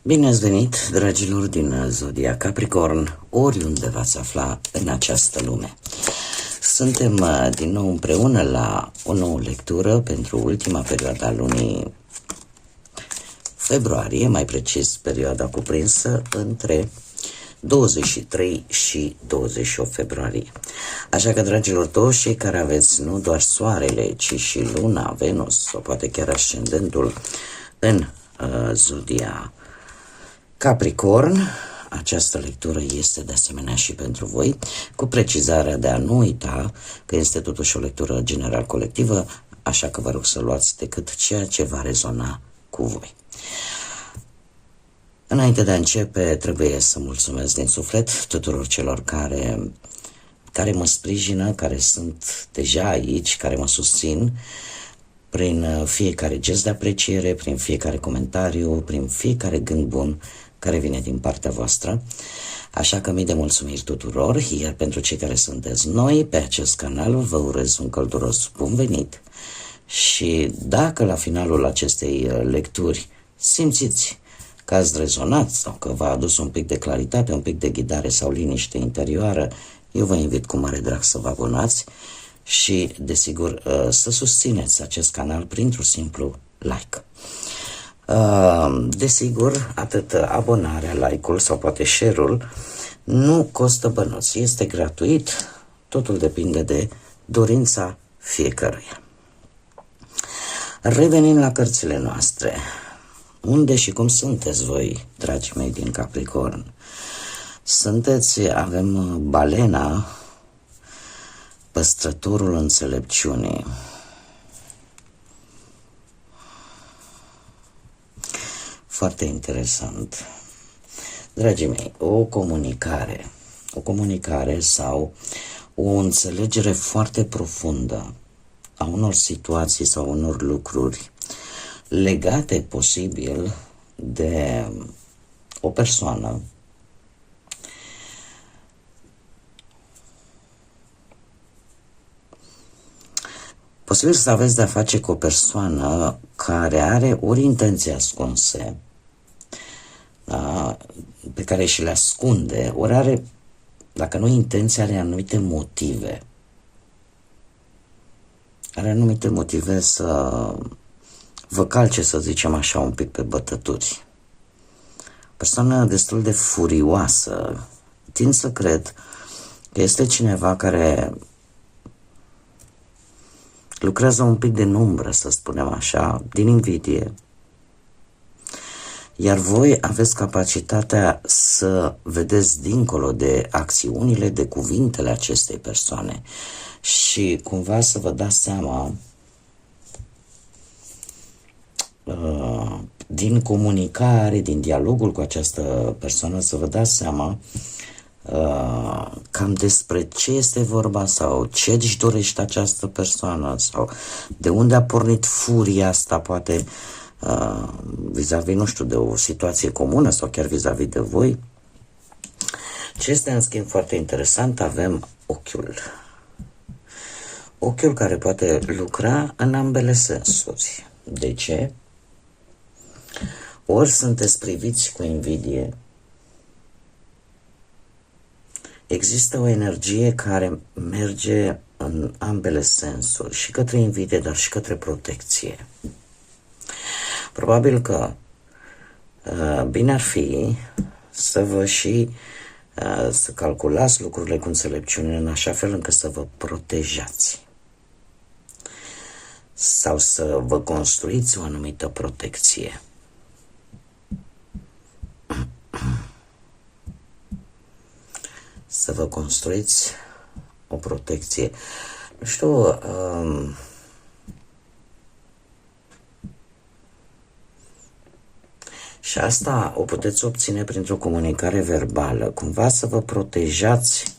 Bine ați venit, dragilor din Zodia Capricorn, oriunde v-ați afla în această lume. Suntem din nou împreună la o nouă lectură pentru ultima perioadă a lunii februarie, mai precis perioada cuprinsă între 23 și 28 februarie. Așa că, dragilor, toți cei care aveți nu doar soarele, ci și luna, Venus, sau poate chiar ascendentul în Zodia Capricorn, această lectură este de asemenea și pentru voi, cu precizarea de a nu uita că este totuși o lectură general colectivă, așa că vă rog să luați decât ceea ce va rezona cu voi. Înainte de a începe, trebuie să mulțumesc din suflet tuturor celor care mă sprijină, care sunt deja aici, care mă susțin prin fiecare gest de apreciere, prin fiecare comentariu, prin fiecare gând bun care vine din partea voastră. Așa că mii de mulțumiri tuturor, iar pentru cei care sunteți noi pe acest canal, vă urez un călduros bun venit. Și dacă la finalul acestei lecturi simțiți că ați rezonat sau că v-a adus un pic de claritate, un pic de ghidare sau liniște interioară, eu vă invit cu mare drag să vă abonați și, desigur, să susțineți acest canal printr-un simplu like. Desigur, atât abonarea, like-ul sau poate share-ul nu costă bănuți, este gratuit, totul depinde de dorința fiecăruia. Revenim la cărțile noastre. Unde și cum sunteți voi, dragii mei din Capricorn? Avem balena, păstrătorul înțelepciunii. Foarte interesant. Dragii mei, o comunicare sau o înțelegere foarte profundă a unor situații sau unor lucruri legate posibil de o persoană posibil să aveți de-a face cu o persoană care are ori intenții ascunse, pe care și le ascunde, ori are, dacă nu intenții, are anumite motive. Are anumite motive să vă calce, să zicem așa, un pic pe bătături. Persoană destul de furioasă. Tind să cred că este cineva care lucrează un pic din umbră, să spunem așa, din invidie. Iar voi aveți capacitatea să vedeți dincolo de acțiunile, de cuvintele acestei persoane și cumva să vă dați seama din comunicare, din dialogul cu această persoană, să vă dați seama cam despre ce este vorba sau ce își dorește această persoană sau de unde a pornit furia asta, poate vis-a-vis, nu știu, de o situație comună sau chiar vis-a-vis de voi. Ce este în schimb foarte interesant, avem ochiul. Ochiul care poate lucra în ambele sensuri. De ce? Ori sunteți priviți cu invidie, există o energie care merge în ambele sensuri, și către invidie, dar și către protecție. Probabil că bine ar fi să vă să calculați lucrurile cu înțelepciune în așa fel încât să vă protejați sau să vă construiți o anumită protecție. Să vă construiți o protecție. Nu știu, și asta o puteți obține printr-o comunicare verbală, cumva să vă protejați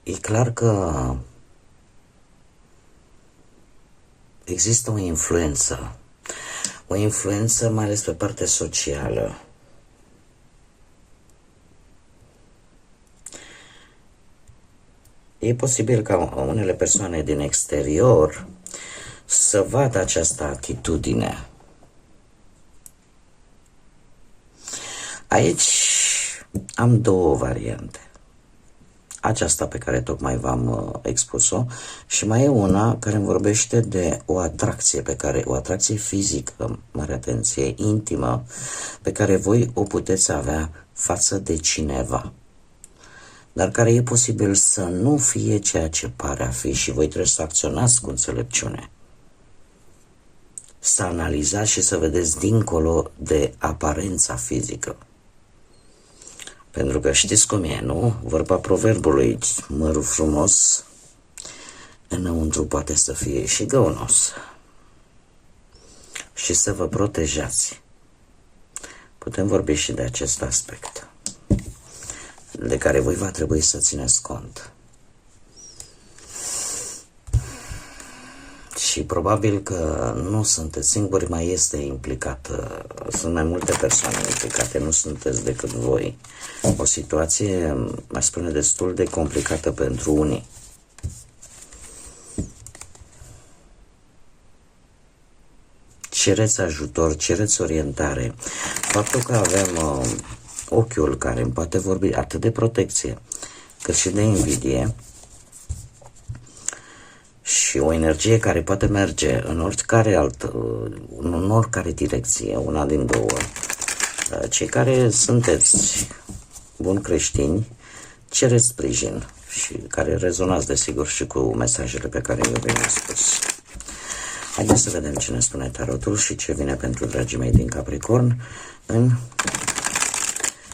e clar că există o influență mai ales pe partea socială. E posibil ca unele persoane din exterior să vadă această atitudine. Aici am două variante. Aceasta pe care tocmai v-am expus-o și mai e una care îmi vorbește de o atracție o atracție fizică, mare atenție, intimă, pe care voi o puteți avea față de cineva, dar care e posibil să nu fie ceea ce pare a fi și voi trebuie să acționați cu înțelepciune. Să analizați și să vedeți dincolo de aparența fizică. Pentru că știți cum e, nu? Vorba proverbului, mărul frumos înăuntru poate să fie și găunos. Și să vă protejați. Putem vorbi și de acest aspect, de care voi va trebui să țineți cont. Și probabil că nu sunteți singuri, mai este implicată, sunt mai multe persoane implicate, nu sunteți decât voi. O situație, aș spune, destul de complicată pentru unii. Cereți ajutor, cereți orientare. Faptul că avem ochiul care îmi poate vorbi atât de protecție, cât și de invidie, și o energie care poate merge în oricare direcție, una din două. Cei care sunteți buni creștini, cereți sprijin și care rezonați, desigur, și cu mesajele pe care eu vi-le-am spus. Haideți să vedem ce ne spune tarotul și ce vine pentru dragii mei din Capricorn în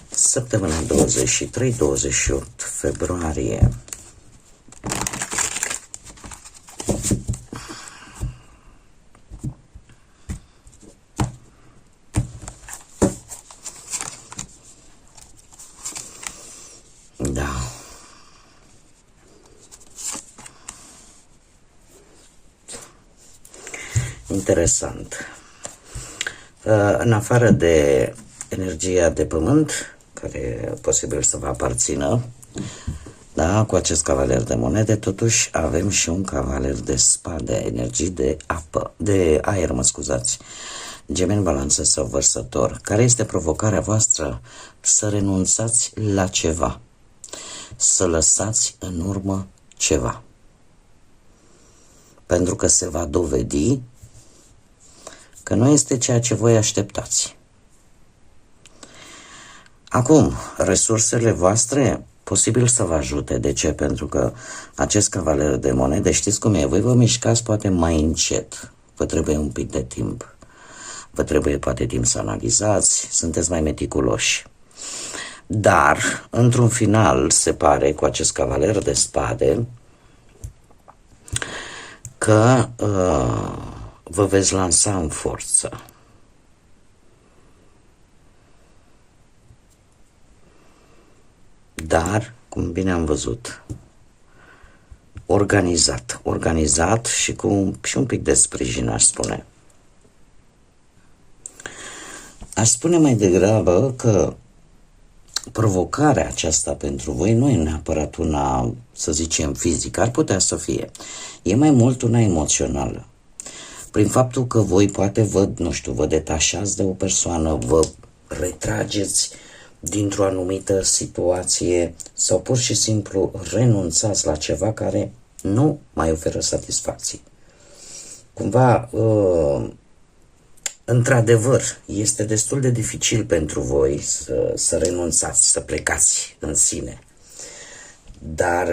săptămâna 23-28 februarie. Da. Interesant. În afară de energia de pământ, care e posibil să vă aparțină, da, cu acest cavaler de monede, totuși avem și un cavaler de spade, energii de apă, de aer, mă scuzați, Gemeni, Balanță sau Vărsător. Care este provocarea voastră? Să renunțați la ceva, să lăsați în urmă ceva, pentru că se va dovedi că nu este ceea ce voi așteptați. Acum, resursele voastre posibil să vă ajute. De ce? Pentru că acest cavaler de monede, știți cum e, voi vă mișcați poate mai încet, vă trebuie un pic de timp, vă trebuie poate timp să analizați, sunteți mai meticuloși. Dar, într-un final, se pare, cu acest cavaler de spade, că vă veți lansa în forță. Dar, cum bine am văzut, organizat și cu și un pic de sprijin, aș spune. Aș spune mai degrabă că provocarea aceasta pentru voi nu e neapărat una, să zicem, fizică, ar putea să fie. E mai mult una emoțională. Prin faptul că voi poate vă detașați de o persoană, vă retrageți dintr-o anumită situație sau pur și simplu renunțați la ceva care nu mai oferă satisfacție. Cumva, într-adevăr, este destul de dificil pentru voi să renunțați, să plecați în sine. Dar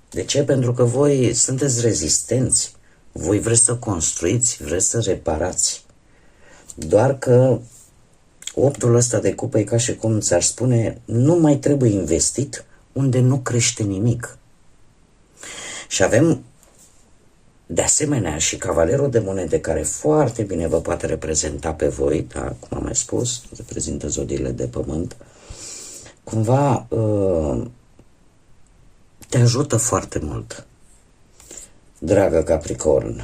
de ce? Pentru că voi sunteți rezistenți, voi vreți să construiți, vreți să reparați. Doar că optul ăsta de cupă e ca și cum ți-ar spune, nu mai trebuie investit unde nu crește nimic. Și avem de asemenea și cavalerul de monede, care foarte bine vă poate reprezenta pe voi, da, cum am mai spus, reprezintă zodiile de pământ, cumva te ajută foarte mult, dragă Capricorn,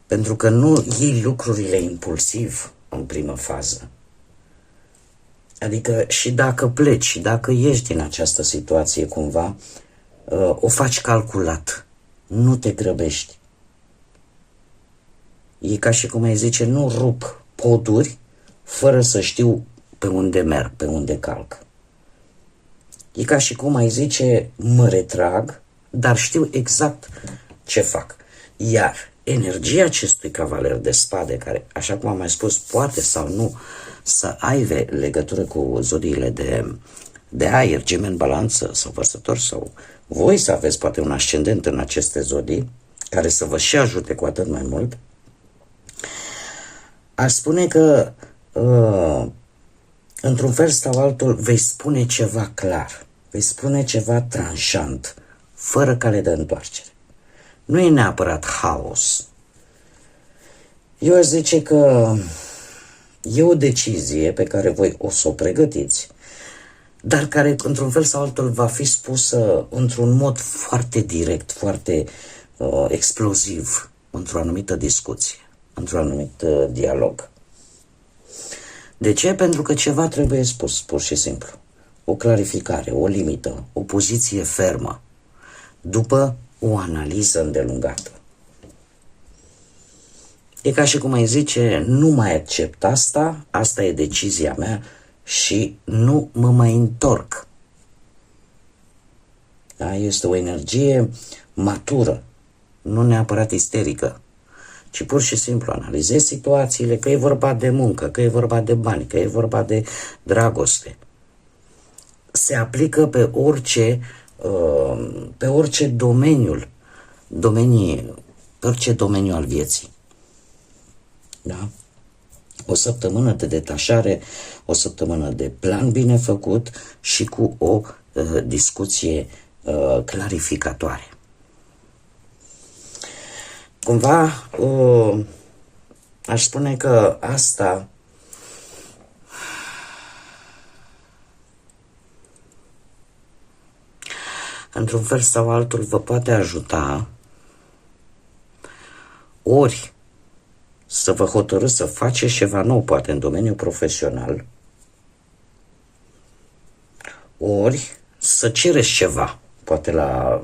pentru că nu iei lucrurile impulsiv în primă fază. Adică și dacă pleci, și dacă ieși din această situație cumva, o faci calculat, nu te grăbești. E ca și cum ai zice, nu rup poduri fără să știu pe unde merg, pe unde calc. E ca și cum ai zice, mă retrag, dar știu exact ce fac. Iar energia acestui cavaler de spade, care, așa cum am mai spus, poate sau nu să aibă legătură cu zodiile de aer, Gemeni, Balanță sau Vărsător, sau voi să aveți poate un ascendent în aceste zodii, care să vă și ajute cu atât mai mult, aș spune că într-un fel sau altul vei spune ceva clar, vei spune ceva tranșant, fără cale de întoarcere. Nu e neapărat haos. Eu aș zice că e o decizie pe care voi o să o pregătiți, dar care într-un fel sau altul va fi spusă într-un mod foarte direct, foarte exploziv, într-o anumită discuție, într-un anumit dialog. De ce? Pentru că ceva trebuie spus, pur și simplu. O clarificare, o limită, o poziție fermă, după o analiză îndelungată. E ca și cum ai zice, nu mai accept asta, asta e decizia mea și nu mă mai întorc. Da? Este o energie matură, nu neapărat isterică, ci pur și simplu analizezi situațiile, că e vorba de muncă, că e vorba de bani, că e vorba de dragoste. Se aplică pe orice domeniu al vieții. Da? O săptămână de detașare, o săptămână de plan bine făcut și cu o discuție clarificatoare. Cumva aș spune că asta într-un fel sau altul vă poate ajuta ori să vă hotărâți să faceți ceva nou, poate în domeniul profesional, ori să cereți ceva, poate la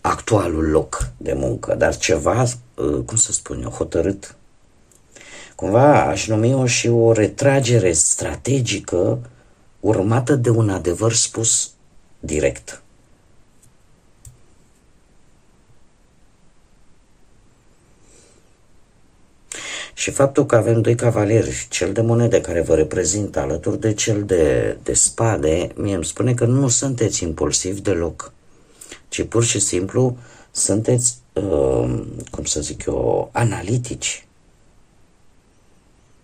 actualul loc de muncă, dar ceva, cum să spun eu, hotărât. Cumva aș numi-o și o retragere strategică urmată de un adevăr spus direct. Și faptul că avem doi cavaleri, cel de monede care vă reprezintă alături de cel de spade, mie îmi spune că nu sunteți impulsivi deloc, ci pur și simplu sunteți, cum să zic eu, analitici.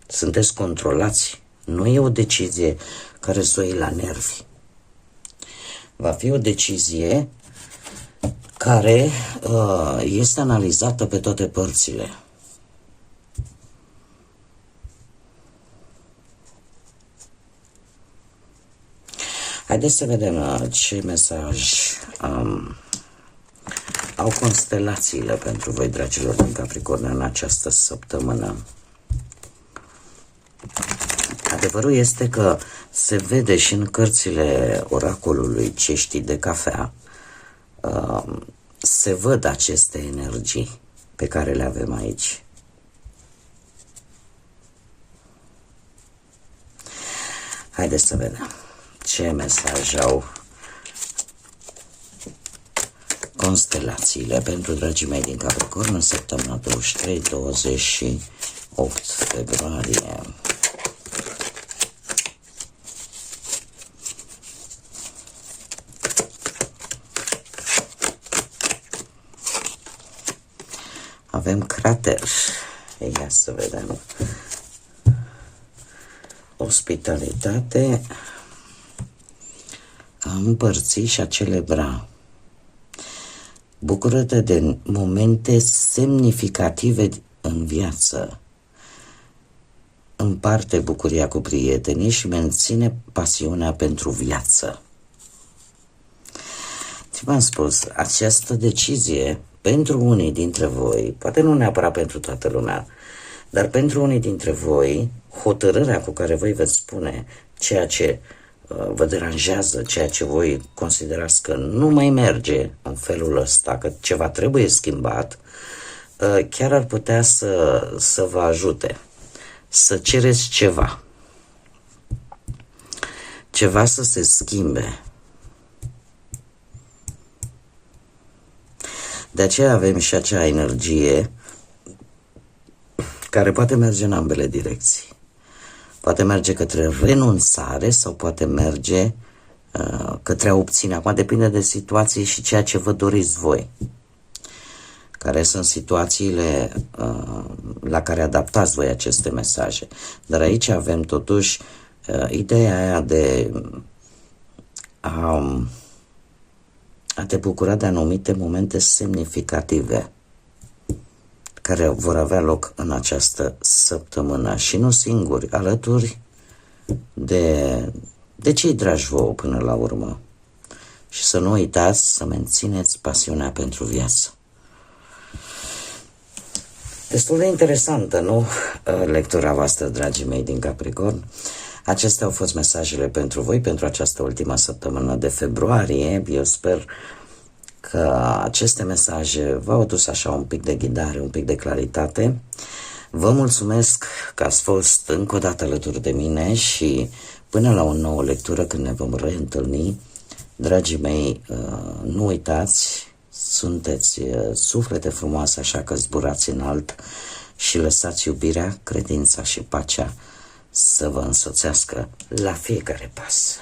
Sunteți controlați. Nu e o decizie care să o iei la nervi. Va fi o decizie care este analizată pe toate părțile. Haideți să vedem ce mesaj au constelațiile pentru voi, dragilor din Capricorn, în această săptămână. Adevărul este că se vede și în cărțile oracolului Ceștii de cafea, se văd aceste energii pe care le avem aici. Haideți să vedem ce mesaj au constelațiile pentru dragii mei din Capricorn în săptămâna 23-28 februarie. Avem crater. Ia să vedem. Ospitalitate, a împărți și a celebra. Bucură-te de momente semnificative în viață. Împarte bucuria cu prietenii și menține pasiunea pentru viață. Ce v-am spus, această decizie pentru unii dintre voi, poate nu neapărat pentru toată lumea, dar pentru unii dintre voi, hotărârea cu care voi veți spune ceea ce vă deranjează, ceea ce voi considerați că nu mai merge în felul ăsta, că ceva trebuie schimbat, chiar ar putea să vă ajute să cereți ceva. Ceva să se schimbe. De aceea avem și acea energie care poate merge în ambele direcții. Poate merge către renunțare sau poate merge către a obține. Acum depinde de situație și ceea ce vă doriți voi. Care sunt situațiile la care adaptați voi aceste mesaje. Dar aici avem totuși ideea aia de a te bucura de anumite momente semnificative care vor avea loc în această săptămână și nu singuri, alături de cei dragi vouă până la urmă. Și să nu uitați să mențineți pasiunea pentru viață. Destul de interesantă, nu? Lectura voastră, dragii mei din Capricorn. Acestea au fost mesajele pentru voi pentru această ultimă săptămână de februarie. Eu sper că aceste mesaje v-au adus așa un pic de ghidare, un pic de claritate. Vă mulțumesc că ați fost încă o dată alături de mine și până la o nouă lectură, când ne vom reîntâlni, dragii mei, nu uitați, sunteți suflete frumoase, așa că zburați înalt și lăsați iubirea, credința și pacea să vă însoțească la fiecare pas.